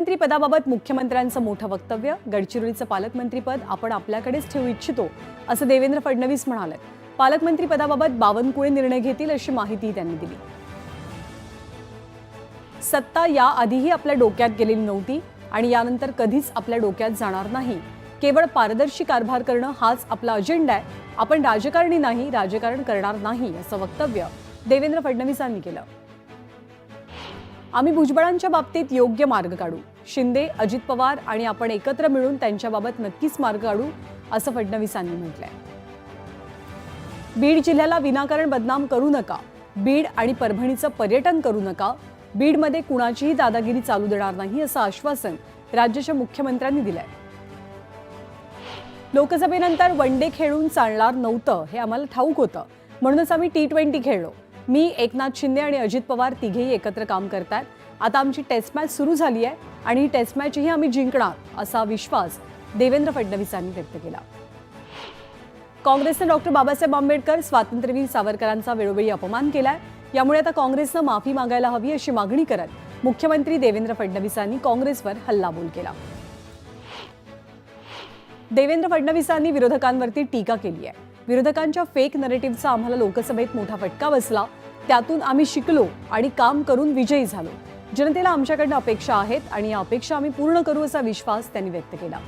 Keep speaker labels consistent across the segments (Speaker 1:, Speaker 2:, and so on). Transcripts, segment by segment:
Speaker 1: पालकमंत्री पदाबाबत मुख्यमंत्र्यांचं मोठं वक्तव्य. गडचिरोलीचं पालकमंत्रीपद आपण आपल्याकडेच ठेवू इच्छितो असं देवेंद्र फडणवीस म्हणाले. पालकमंत्री पदाबाबत बावनकुळे निर्णय घेतील अशी माहिती त्यांनी दिली. सत्ता याआधीही आपल्या डोक्यात गेलेली नव्हती आणि यानंतर कधीच आपल्या डोक्यात जाणार नाही. केवळ पारदर्शी कारभार करणं हाच आपला अजेंडा आहे. आपण राजकारणी नाही, राजकारण करणार नाही असं वक्तव्य देवेंद्र फडणवीसांनी केलं. आम्ही भुजबळांच्या बाबतीत योग्य मार्ग काढू. शिंदे, अजित पवार आणि आपण एकत्र मिळून त्यांच्याबाबत नक्कीच मार्ग काढू असं फडणवीसांनी म्हटलंय. बीड जिल्ह्याला विनाकारण बदनाम करू नका. बीड आणि परभणीचं पर्यटन करू नका. बीडमध्ये कुणाचीही दादागिरी चालू देणार नाही असं आश्वासन राज्याच्या मुख्यमंत्र्यांनी दिलंय. लोकसभेनंतर वन डे खेळून चालणार नव्हतं हे आम्हाला ठाऊक होतं, म्हणूनच आम्ही T20 खेळलो. मी, एकनाथ शिंदे आणि अजित पवार तिघेही एकत्र काम करतात. आता आमची टेस्ट मॅच सुरू झाली आहे आणि ही टेस्ट मॅचही आम्ही जिंकणार असा विश्वास देवेंद्र फडणवीसांनी व्यक्त केला. काँग्रेसने डॉक्टर बाबासाहेब आंबेडकर, स्वातंत्र्यवीर सावरकरांचा वेळोवेळी अपमान केलाय. यामुळे आता काँग्रेसनं माफी मागायला हवी अशी मागणी करत मुख्यमंत्री देवेंद्र फडणवीसांनी काँग्रेसवर हल्लाबोल केला. देवेंद्र फडणवीसांनी विरोधकांवरती टीका केली आहे. विरोधकांच्या फेक नरेटिव्हचा आम्हाला लोकसभेत मोठा फटका बसला. त्यातून आम्ही शिकलो आणि काम करून विजयी झालो. जनतेला आमच्याकडनं अपेक्षा आहेत आणि या अपेक्षा आम्ही पूर्ण करू असा विश्वास त्यांनी व्यक्त केला.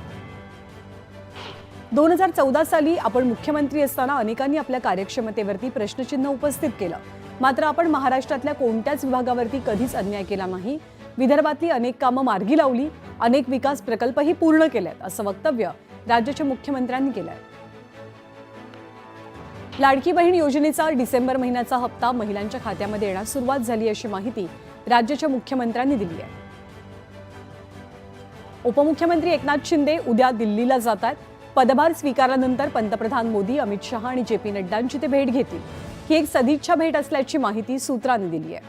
Speaker 1: 2014 साली आपण मुख्यमंत्री असताना अनेकांनी आपल्या कार्यक्षमतेवरती प्रश्नचिन्ह उपस्थित केलं. मात्र आपण महाराष्ट्रातल्या कोणत्याच विभागावरती कधीच अन्याय केला नाही. विदर्भातली अनेक कामं मार्गी लावली, अनेक विकास प्रकल्पही पूर्ण केलेत असं वक्तव्य राज्याच्या मुख्यमंत्र्यांनी केलंय. लाडकी बहीण योजनेचा डिसेंबर महिन्याचा हप्ता महिलांच्या खात्यामध्ये येण्यास सुरुवात झाली अशी माहिती राज्याच्या मुख्यमंत्र्यांनी दिली आहे. उपमुख्यमंत्री एकनाथ शिंदे उद्या दिल्लीला जातात. पदभार स्वीकारल्यानंतर पंतप्रधान मोदी, अमित शहा आणि JP नड्डांची ते भेट घेतील. ही एक सदिच्छा भेट असल्याची माहिती सूत्रांनी दिली आहे.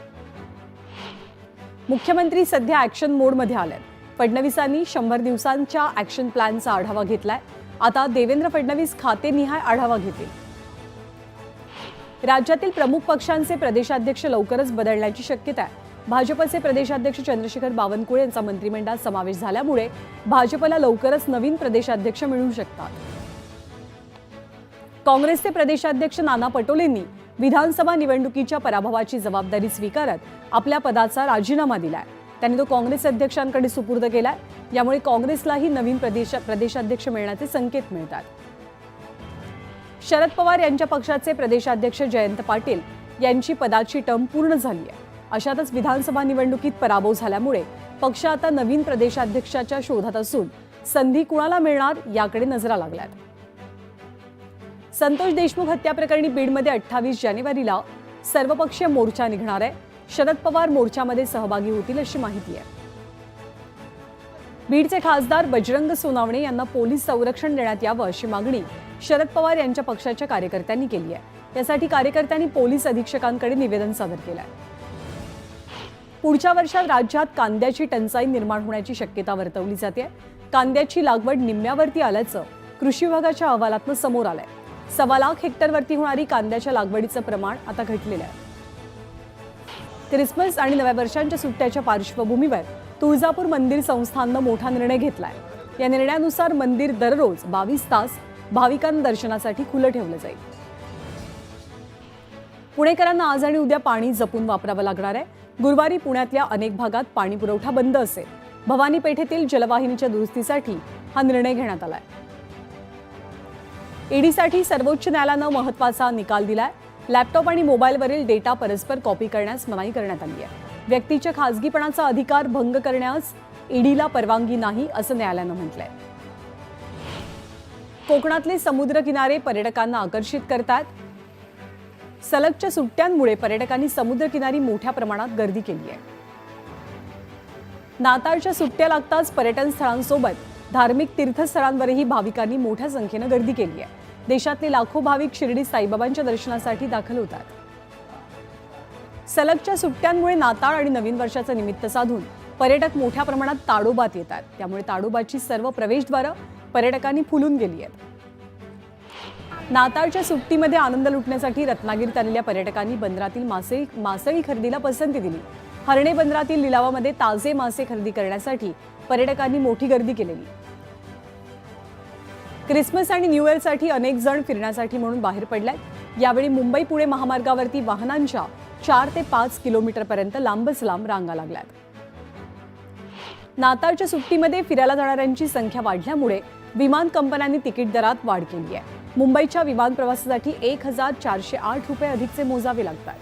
Speaker 1: मुख्यमंत्री सध्या ॲक्शन मोडमध्ये आलेत. फडणवीसांनी 100 दिवसांच्या ॲक्शन प्लॅनचा आढावा घेतलाय. आता देवेंद्र फडणवीस खातेनिहाय आढावा घेतील. राज्यातील प्रमुख पक्षांचे प्रदेशाध्यक्ष लवकरच बदलण्याची शक्यता आहे. भाजपचे प्रदेशाध्यक्ष चंद्रशेखर बावनकुळे यांचा मंत्रिमंडळात समावेश झाल्यामुळे भाजपला लवकरच नवीन प्रदेशाध्यक्ष मिळू शकतात. काँग्रेसचे प्रदेशाध्यक्ष नाना पटोलेंनी विधानसभा निवडणुकीच्या पराभवाची जबाबदारी स्वीकारत आपल्या पदाचा राजीनामा दिलाय. त्यांनी तो काँग्रेस अध्यक्षांकडे सुपूर्द केलाय. यामुळे काँग्रेसलाही नवीन प्रदेशाध्यक्ष मिळण्याचे संकेत मिळतात. शरद पवार यांच्या पक्षाचे प्रदेशाध्यक्ष जयंत पाटील यांची पदाची टर्म पूर्ण झाली आहे. अशातच विधानसभा निवडणुकीत पराभव झाल्यामुळे पक्ष आता नवीन प्रदेशाध्यक्षाच्या शोधात असून संधी कुणाला मिळणार याकडे नजरा लागल्यात. संतोष देशमुख हत्याप्रकरणी बीडमध्ये 28 जानेवारीला सर्वपक्षीय मोर्चा निघणार आहे. शरद पवार मोर्चामध्ये सहभागी होतील अशी माहिती आहे. बीडचे खासदार बजरंग सोनावणे यांना पोलीस संरक्षण देण्यात यावं अशी मागणी शरद पवार यांच्या पक्षाच्या कार्यकर्त्यांनी केली आहे. यासाठी कार्यकर्त्यांनी पोलीस अधीक्षकांकडे निवेदन सादर केलं आहे. पुढच्या वर्षात राज्यात कांद्याची टंचाई निर्माण होण्याची शक्यता वर्तवली जाते. कांद्याची लागवड निम्म्यावरती आल्याचं कृषी विभागाच्या अहवालातून समोर आलंय. 1.25 लाख हेक्टरवरती होणारी कांद्याच्या लागवडीचं प्रमाण आता घटलेलं आहे. ख्रिसमस आणि नव्या वर्षांच्या सुट्ट्याच्या पार्श्वभूमीवर तुळजापूर मंदिर संस्थाननं मोठा निर्णय घेतलाय. या निर्णयानुसार मंदिर दररोज 22 तास भाविकांना दर्शनासाठी खुलं ठेवलं जाईल. पुणेकरांना आज आणि उद्या पाणी जपून वापरावं लागणार आहे. गुरुवारी पुण्यातल्या अनेक भागात पाणी पुरवठा बंद असेल. भवानी पेठेतील जलवाहिनीच्या दुरुस्तीसाठी हा निर्णय घेण्यात आलाय. ईडीसाठी सर्वोच्च न्यायालयानं महत्त्वाचा निकाल दिलाय. लॅपटॉप आणि मोबाईलवरील डेटा परस्पर कॉपी करण्यास मनाई करण्यात आली आहे. व्यक्तीच्या खासगीपणाचा अधिकार भंग करण्यास ईडीला परवानगी नाही असं न्यायालयानं म्हटलंय. कोकणातले समुद्रकिनारे पर्यटकांना आकर्षित करतात. सलगच्या सुट्ट्यांमुळे पर्यटकांनी समुद्रकिनारी मोठ्या प्रमाणात गर्दी केली आहे. नाताळच्या सुट्ट्या लागताच पर्यटन स्थळांसोबत धार्मिक तीर्थस्थळांवरही भाविकांनी मोठ्या संख्येनं गर्दी केली आहे. देशातले लाखो भाविक शिर्डी साईबाबांच्या दर्शनासाठी दाखल होतात. सलगच्या सुट्ट्यांमुळे नाताळ आणि नवीन वर्षाचं निमित्त साधून पर्यटक मोठ्या प्रमाणात ताडोबात येतात. त्यामुळे ताडोबाची सर्व प्रवेशद्वारं पर्यटकांनी फुलून गेली आहेत. नाताळच्या सुट्टीमध्ये आनंद लुटण्यासाठी रत्नागिरीत आलेल्या पर्यटकांनी बंदरातील मासळी खरेदीला पसंती दिली. हर्णे बंदरातील लिलावामध्ये ताजे मासे खरेदी करण्यासाठी पर्यटकांनी मोठी गर्दी केलेली. क्रिसमस आणि न्यू इयरसाठी अनेक जण फिरण्यासाठी म्हणून बाहेर पडलेत. यावेळी मुंबई पुणे महामार्गावरती वाहनांच्या 4 ते 5 किलोमीटरपर्यंत लांबच लांब रांगा लागल्यात. नाताळच्या सुट्टीमध्ये फिरायला जाणाऱ्यांची संख्या वाढल्यामुळे विमान कंपन्यांनी तिकीट दरात वाढ केली आहे. मुंबईच्या विमान प्रवासासाठी 1408 रुपये अधिकचे मोजावे लागतात.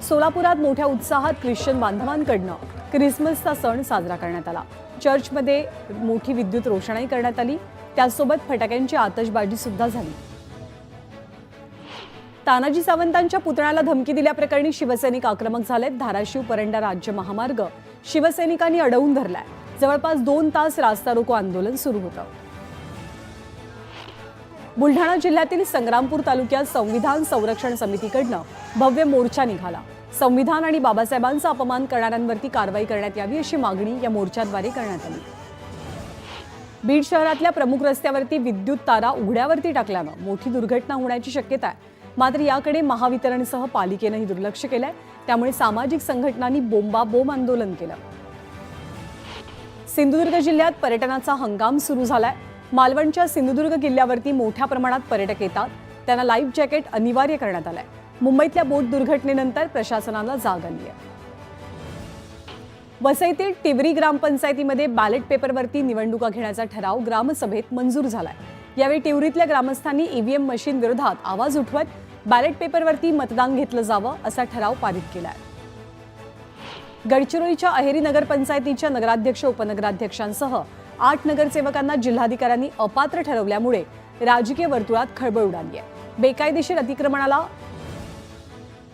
Speaker 1: सोलापुरात मोठ्या उत्साहात ख्रिश्चन बांधवांकडनं क्रिसमसचा सण साजरा करण्यात आला. चर्चमध्ये मोठी विद्युत रोषणाई करण्यात आली. त्यासोबत फटाक्यांची आतषबाजी सुद्धा झाली. तानाजी सावंतांच्या पुतळ्याला धमकी दिल्याप्रकरणी शिवसैनिक आक्रमक झालेत. धाराशिव परंडा राज्य महामार्ग शिवसैनिकांनी अडवून धरलाय. जवळपास 2 तास रास्ता रोको आंदोलन सुरू होतं. बुलढाणा जिल्ह्यातील संग्रामपूर तालुक्यात संविधान संरक्षण समितीकडनं भव्य मोर्चा निघाला. संविधान आणि बाबासाहेबांचा अपमान करणाऱ्यांवरती कारवाई करण्यात यावी अशी मागणी या मोर्चाद्वारे करण्यात आली. बीड शहरातल्या प्रमुख रस्त्यावरती विद्युत तारा उघड्यावरती टाकल्यानं मोठी दुर्घटना होण्याची शक्यता आहे. मात्र याकडे महावितरणसह पालिकेनंही दुर्लक्ष केलंय. त्यामुळे सामाजिक संघटनांनी बोंबाबोंब आंदोलन केलं. सिंधुदुर्ग जिल्ह्यात पर्यटनाचा हंगाम सुरू झालाय. मालवणच्या सिंधुदुर्ग किल्ल्यावरती मोठ्या प्रमाणात पर्यटक येतात. त्यांना लाईफ जॅकेट अनिवार्य करण्यात आलंय. मुंबईतल्या बोट दुर्घटनेनंतर प्रशासनाला जाग आली आहे. वसईतील टिवरी ग्रामपंचायतीमध्ये बॅलेट पेपरवरती निवडणुका घेण्याचा ठराव ग्रामसभेत मंजूर झालाय. यावेळी टिवरीतल्या ग्रामस्थांनी ईव्हीएम मशीन विरोधात आवाज उठवत बॅलेट पेपरवरती मतदान घेतलं जावं असा ठराव पारित केलाय. गडचिरोलीच्या अहेरी नगरपंचायतीच्या नगराध्यक्ष उपनगराध्यक्षांसह 8 नगरसेवकांना जिल्हाधिकाऱ्यांनी अपात्र ठरवल्यामुळे राजकीय वर्तुळात खळबळ उडाली आहे. बेकायदेशीर अतिक्रमणाला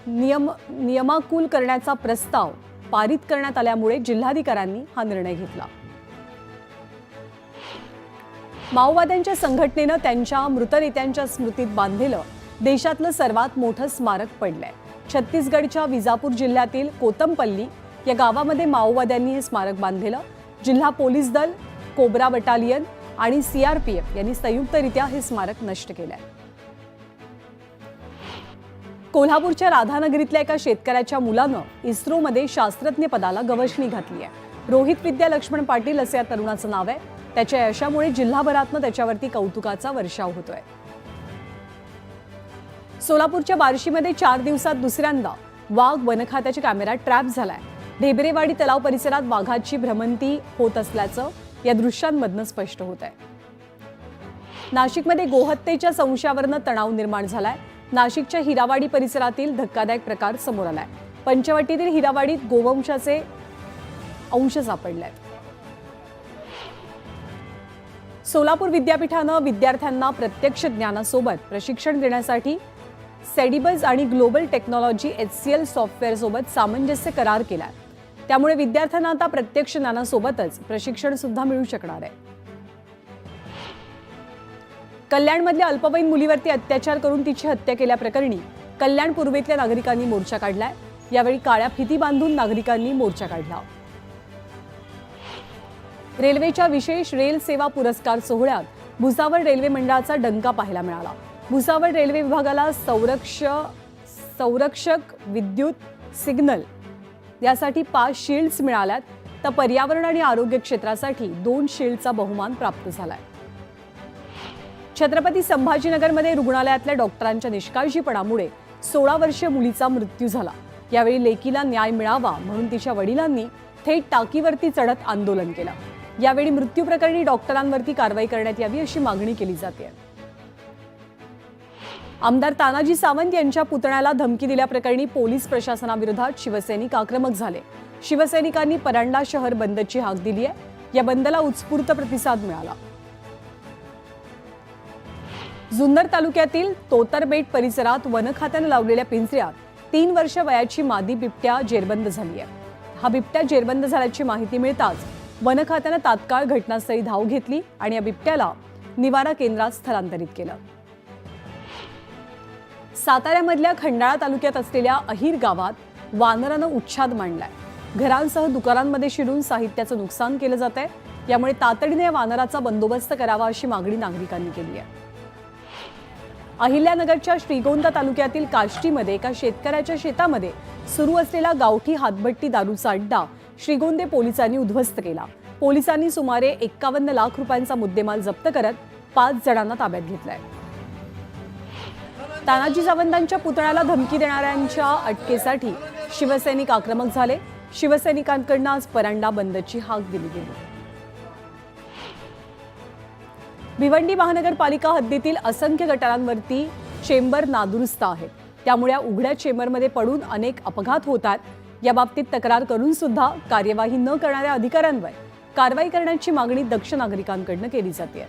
Speaker 1: नियमाकुल करण्याचा प्रस्ताव पारित करण्यात आल्यामुळे जिल्हाधिकाऱ्यांनी हा निर्णय घेतला. माओवाद्यांच्या संघटनेनं त्यांच्या मृत नेत्यांच्या स्मृतीत बांधलेलं देशातलं सर्वात मोठं स्मारक पडलंय. छत्तीसगडच्या विजापूर जिल्ह्यातील कोतमपल्ली या गावामध्ये माओवाद्यांनी हे स्मारक बांधलेलं. जिल्हा पोलीस दल, कोब्रा बटालियन आणि CRPF यांनी संयुक्तरित्या हे स्मारक नष्ट केलंय. कोल्हापूरच्या राधानगरीतल्या एका शेतकऱ्याच्या मुलानं इस्रोमध्ये शास्त्रज्ञ पदाला गवसणी घातली आहे. रोहित विद्या लक्ष्मण पाटील असं या तरुणाचं नाव आहे. त्याच्या यशामुळे जिल्हाभरातनं त्याच्यावरती कौतुकाचा वर्षाव होतोय. सोलापूरच्या बार्शीमध्ये 4 दिवसात दुसऱ्यांदा वाघ वनखात्याच्या कॅमेऱ्यात ट्रॅप झालाय. ढेबरेवाडी तलाव परिसरात वाघाची भ्रमंती होत असल्याचं या दृश्यांमधनं स्पष्ट होत आहे. नाशिकमध्ये गोहत्येच्या संशयावरनं तणाव निर्माण झालाय. नाशिकच्या हिरावाडी परिसरातील धक्कादायक प्रकार समोर आलाय. पंचवटीतील हिरावाडीत गोवंशाचे अंश सापडलेत. सोलापूर विद्यापीठानं विद्यार्थ्यांना प्रत्यक्ष ज्ञानासोबत प्रशिक्षण देण्यासाठी सेडिबज आणि ग्लोबल टेक्नॉलॉजी HCL सॉफ्टवेअर सोबत सामंजस्य करार केलाय. त्यामुळे विद्यार्थ्यांना आता प्रत्यक्ष ज्ञानासोबतच प्रशिक्षण सुद्धा मिळू शकणार आहे. कल्याणमधल्या अल्पवयीन मुलीवरती अत्याचार करून तिची हत्या केल्याप्रकरणी कल्याण पूर्वेतल्या नागरिकांनी मोर्चा काढलाय. यावेळी काळ्या फिती बांधून नागरिकांनी मोर्चा काढला. रेल्वेच्या विशेष रेल सेवा पुरस्कार सोहळ्यात भुसावळ रेल्वे मंडळाचा डंका पाहायला मिळाला. भुसावळ रेल्वे विभागाला संरक्षक विद्युत सिग्नल यासाठी 5 शील्ड्स मिळाल्यात. तर पर्यावरण आणि आरोग्य क्षेत्रासाठी 2 शील्डचा बहुमान प्राप्त झालाय. छत्रपती संभाजीनगरमध्ये रुग्णालयातल्या डॉक्टरांच्या निष्काळजीपणामुळे 16 वर्षीय मुलीचा मृत्यू झाला. यावेळी लेकीला न्याय मिळावा म्हणून तिच्या वडिलांनी थेट टाकीवरती चढत आंदोलन केलं. यावेळी मृत्यू प्रकरणी डॉक्टरांवरती कारवाई करण्यात यावी अशी मागणी केली जाते. आमदार तानाजी सावंत यांच्या पुतण्याला धमकी दिल्याप्रकरणी पोलीस प्रशासनाविरोधात शिवसैनिक आक्रमक झाले. शिवसैनिकांनी परांडा शहर बंदची हाक दिली आहे. या बंदला उत्स्फूर्त प्रतिसाद मिळाला. जुन्नर तालुक्यातील तोतरबेट परिसरात वन खात्यानं लावलेल्या पिंजऱ्यात 3 वर्ष वयाची मादी बिबट्या जेरबंद झाली आहे. हा बिबट्या जेरबंद झाल्याची माहिती मिळताच वन खात्यानं तात्काळ घटनास्थळी धाव घेतली आणि या बिबट्याला निवारा केंद्रात स्थलांतरित केलं. साताऱ्यामधल्या खंडाळा तालुक्यात असलेल्या अहिर गावात वानरानं उच्छाद मांडलाय. घरांसह दुकानांमध्ये शिरून साहित्याचं नुकसान केलं जात आहे. यामुळे तातडीने या वानराचा बंदोबस्त करावा अशी मागणी नागरिकांनी केली आहे. अहिल्यानगरच्या श्रीगोंदा तालुक्यातील काष्टीमध्ये एका शेतकऱ्याच्या शेतामध्ये सुरू असलेला गावठी हातभट्टी दारूचा अड्डा श्रीगोंदे पोलिसांनी उद्ध्वस्त केला। पोलिसांनी सुमारे 51 लाख रुपयांचा मुद्देमाल जप्त करत 5 जणांना ताब्यात घेतलाय। तानाजी सावंतांच्या पुतळ्याला धमकी देणाऱ्यांच्या अटकेसाठी शिवसैनिक आक्रमक झाले। शिवसैनिकांकडून आज परांडा बंदची हाक दिली गेली। भिवंडी महानगरपालिका हद्दीतील असंख्य गटारांवरती चेंबर नादुरुस्त आहेत, त्यामुळे उघड्या चेंबरमध्ये पडून अनेक अपघात होतात। या बाबतीत तक्रार करून सुद्धा कार्यवाही न करणाऱ्या अधिकाऱ्यांवर कारवाई करण्याची मागणी दक्ष नागरिकांकडून केली जाते।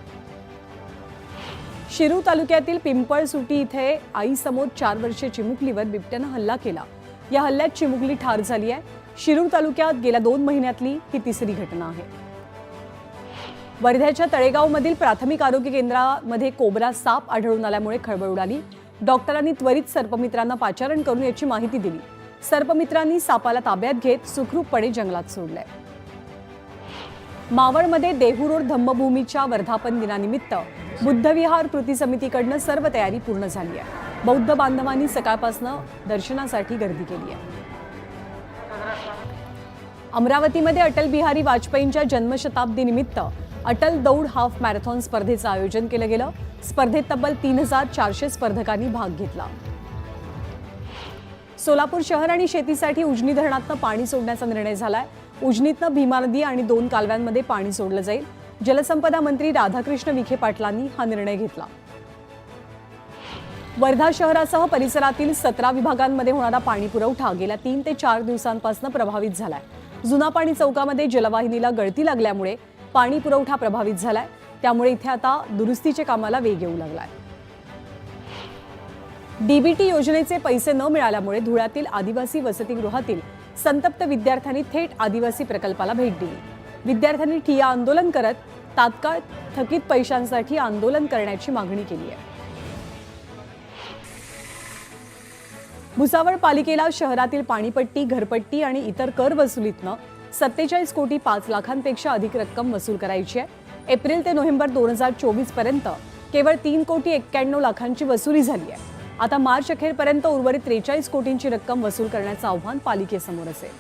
Speaker 1: शिरूर तालुक्यातील पिंपळसुटी इथे आईसमोर 4 वर्षीय चिमुकलीवर बिबट्यानं हल्ला केला। या हल्ल्यात चिमुकली ठार झाली आहे। शिरूर तालुक्यात गेल्या 2 महिन्यातली ही तिसरी घटना आहे। वर्ध्याच्या तळेगावमधील प्राथमिक आरोग्य केंद्रामध्ये कोबरा साप आढळून आल्यामुळे खळबळ उडाली। डॉक्टरांनी त्वरित सर्पमित्रांना पाचारण करून याची माहिती दिली। सर्पमित्रांनी सापाला ताब्यात घेत सुखरूपपणे जंगलात सोडलंय। मावळमध्ये देहू रोड धम्मभूमीच्या वर्धापन दिनानिमित्त बुद्धविहार कृती समितीकडून सर्व तयारी पूर्ण झाली आहे। बौद्ध बांधवांनी सकाळपासून दर्शनासाठी गर्दी केली आहे। अमरावतीमध्ये अटल बिहारी वाजपेयींच्या जन्मशताब्दीनिमित्त अटल दौड हाफ मॅरेथॉन स्पर्धेचं आयोजन केलं गेलं। स्पर्धेत तब्बल 3400 स्पर्धकांनी भाग घेतला। सोलापूर शहर आणि शेतीसाठी उजनी धरणातनं पाणी सोडण्याचा निर्णय झालाय। उजनीतनं भीमा नदी आणि 2 कालव्यांमध्ये पाणी सोडलं जाईल। जलसंपदा मंत्री राधाकृष्ण विखे पाटलांनी हा निर्णय घेतला। वर्धा शहरासह परिसरातील 17 विभागांमध्ये होणारा पाणी पुरवठा गेल्या 3 ते 4 दिवसांपासून प्रभावित झालाय। जुना पाणी चौकामध्ये जलवाहिनीला गळती लागल्यामुळे पाणी पुरवठा प्रभावित झालाय, त्यामुळे इथे आता दुरुस्तीच्या कामाला वेग येऊ लागलाय। डीबीटी योजनेचे पैसे न मिळाल्यामुळे धुळ्यातील आदिवासी वसतिगृहातील संतप्त विद्यार्थ्यांनी थेट आदिवासी प्रकल्पाला भेट दिली। विद्यार्थ्यांनी ठिय्या आंदोलन करत तात्काळ थकीत पैशांसाठी आंदोलन करण्याची मागणी केली आहे। भुसावळ पालिकेला शहरातील पाणीपट्टी, घरपट्टी आणि इतर कर वसुलीतनं 47 कोटी 5 लाखांपेक्षा अधिक रक्कम वसूल करायची आहे। एप्रिल ते नोव्हेंबर 2024 पर्यंत केवळ 3 कोटी 91 लाखांची वसुली झाली आहे। आता मार्च अखेरपर्यंत उर्वरित 43 कोटींची रक्कम वसूल करण्याचं आव्हान पालिकेसमोर असेल।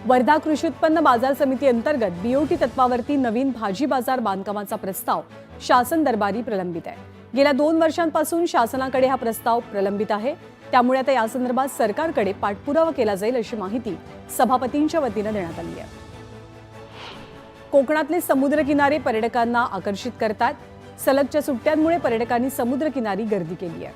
Speaker 1: वर्धा कृषी उत्पन्न बाजार समिती अंतर्गत बीओटी तत्वावरती नवीन भाजी बाजार बांधकामाचा प्रस्ताव शासन दरबारी प्रलंबित आहे। गेल्या 2 वर्षांपासून शासनाकडे हा प्रस्ताव प्रलंबित आहे, त्यामुळे आता या संदर्भात सरकारकडे पाठपुरावा केला जाईल अशी माहिती सभापतींच्या वतीने देण्यात आली आहे। कोकणातले समुद्रकिनारे पर्यटकांना आकर्षित करतात। सलगच्या सुट्ट्यांमुळे पर्यटकांनी समुद्रकिनारी गर्दी केली आहे।